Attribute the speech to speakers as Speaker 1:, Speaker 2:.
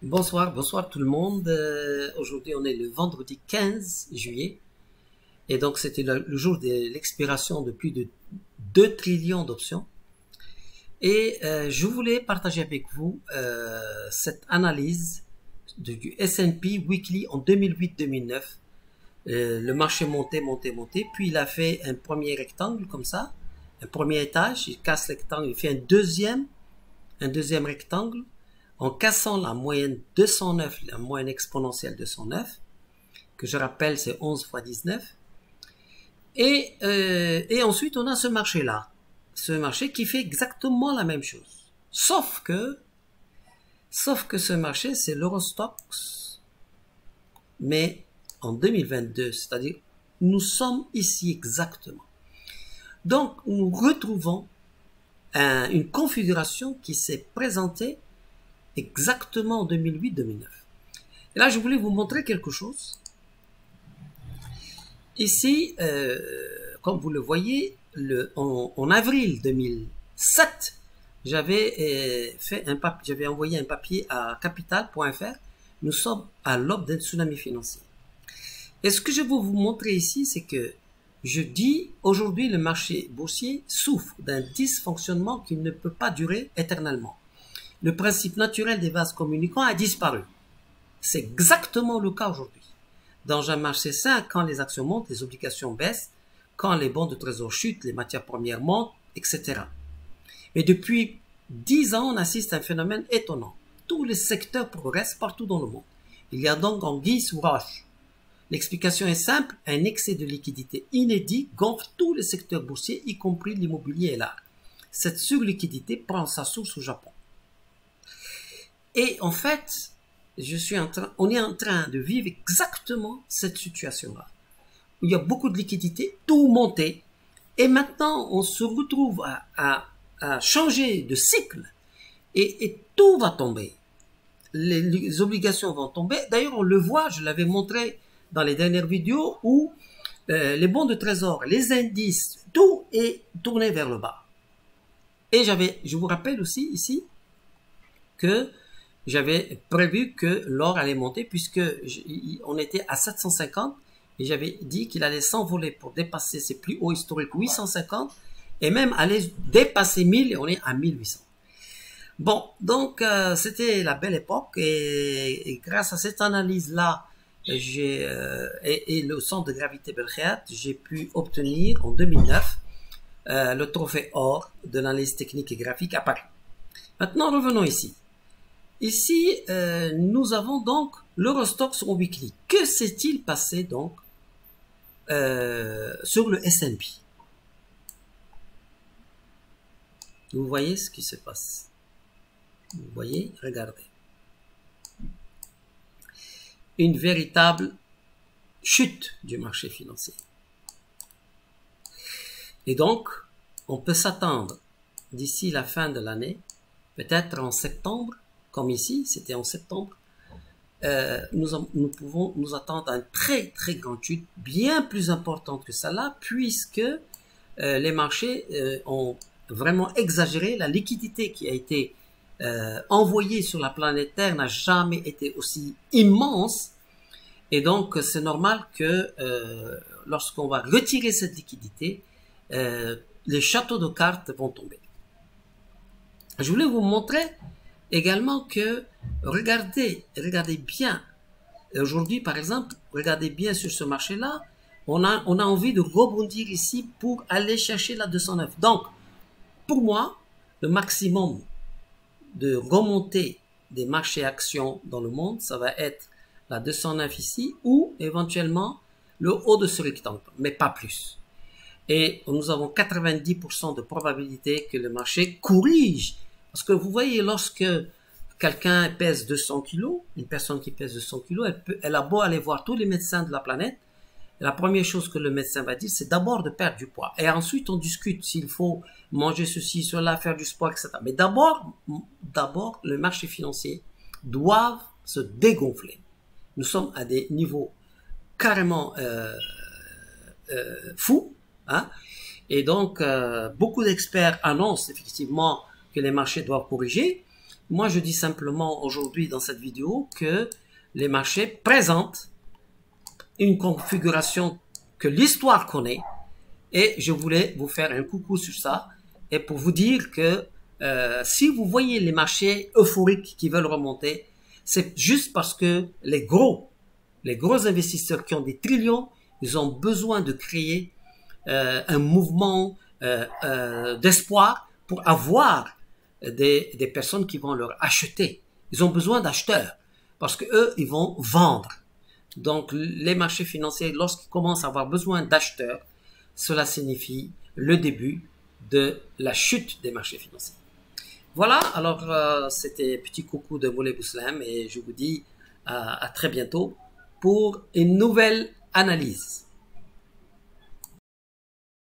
Speaker 1: Bonsoir tout le monde. Aujourd'hui, on est le vendredi 15 juillet. Et donc, c'était le jour de l'expiration de plus de 2 trillions d'options. Et je voulais partager avec vous cette analyse du S&P Weekly en 2008-2009. Le marché montait. Puis il a fait un premier rectangle comme ça, un premier étage. Il casse le rectangle, il fait un deuxième rectangle en cassant la moyenne 209, la moyenne exponentielle 209, que je rappelle c'est 11 fois 19. Et ensuite on a ce marché qui fait exactement la même chose. Sauf que ce marché c'est l'Eurostoxx, mais en 2022, c'est-à-dire nous sommes ici exactement. Donc nous retrouvons une configuration qui s'est présentée exactement en 2008-2009. Et là, je voulais vous montrer quelque chose. Ici, comme vous le voyez, en avril 2007, j'avais envoyé un papier à capital.fr. Nous sommes à l'aube d'un tsunami financier. Et ce que je veux vous montrer ici, c'est que je dis aujourd'hui le marché boursier souffre d'un dysfonctionnement qui ne peut pas durer éternellement. Le principe naturel des vases communicants a disparu. C'est exactement le cas aujourd'hui. Dans un marché sain, quand les actions montent, les obligations baissent, quand les bons de trésor chutent, les matières premières montent, etc. Mais depuis 10 ans, on assiste à un phénomène étonnant. Tous les secteurs progressent partout dans le monde. Il y a donc anguille sous roche. L'explication est simple, un excès de liquidité inédit gonfle tous les secteurs boursiers, y compris l'immobilier et l'art. Cette surliquidité prend sa source au Japon. Et en fait, on est en train de vivre exactement cette situation-là. Il y a beaucoup de liquidités, tout monté, et maintenant on se retrouve à changer de cycle, et tout va tomber. Les obligations vont tomber. D'ailleurs, on le voit, je l'avais montré dans les dernières vidéos, où les bons de trésor, les indices, tout est tourné vers le bas. Et je vous rappelle aussi ici que j'avais prévu que l'or allait monter puisque on était à 750 et j'avais dit qu'il allait s'envoler pour dépasser ses plus hauts historiques 850 et même aller dépasser 1000 et on est à 1800. Bon, donc c'était la belle époque et grâce à cette analyse-là et le centre de gravité Belkhead, j'ai pu obtenir en 2009 le trophée or de l'analyse technique et graphique à Paris. Maintenant, revenons ici. Ici, nous avons donc l'Eurostoxx en weekly. Que s'est-il passé donc sur le S&P? Vous voyez ce qui se passe. Vous voyez, regardez. Une véritable chute du marché financier. Et donc, on peut s'attendre d'ici la fin de l'année, peut-être en septembre, comme ici, c'était en septembre, nous pouvons nous attendre à une très grande chute, bien plus importante que celle-là, puisque les marchés ont vraiment exagéré. La liquidité qui a été envoyée sur la planète Terre n'a jamais été aussi immense, et donc c'est normal que lorsqu'on va retirer cette liquidité, les châteaux de cartes vont tomber. Je voulais vous montrer également que, regardez bien, aujourd'hui par exemple, regardez bien sur ce marché-là, on a envie de rebondir ici pour aller chercher la 209. Donc, pour moi, le maximum de remontée des marchés actions dans le monde, ça va être la 209 ici, ou éventuellement le haut de ce rectangle, mais pas plus. Et nous avons 90% de probabilité que le marché corrige. Parce que vous voyez, lorsque quelqu'un pèse 200 kilos, une personne qui pèse 200 kilos, elle a beau aller voir tous les médecins de la planète, la première chose que le médecin va dire, c'est d'abord de perdre du poids. Et ensuite, on discute s'il faut manger ceci, cela, faire du sport, etc. Mais d'abord, le marché financier doit se dégonfler. Nous sommes à des niveaux carrément fous, hein? Et donc, beaucoup d'experts annoncent effectivement que les marchés doivent corriger. Moi, je dis simplement aujourd'hui dans cette vidéo que les marchés présentent une configuration que l'histoire connaît et je voulais vous faire un coucou sur ça et pour vous dire que si vous voyez les marchés euphoriques qui veulent remonter, c'est juste parce que les gros investisseurs qui ont des trillions, ils ont besoin de créer un mouvement d'espoir pour avoir des personnes qui vont leur acheter. Ils ont besoin d'acheteurs parce que eux, ils vont vendre. Donc, les marchés financiers, lorsqu'ils commencent à avoir besoin d'acheteurs, cela signifie le début de la chute des marchés financiers. Voilà, alors c'était petit coucou de Moulay Bousselem et je vous dis à très bientôt pour une nouvelle analyse.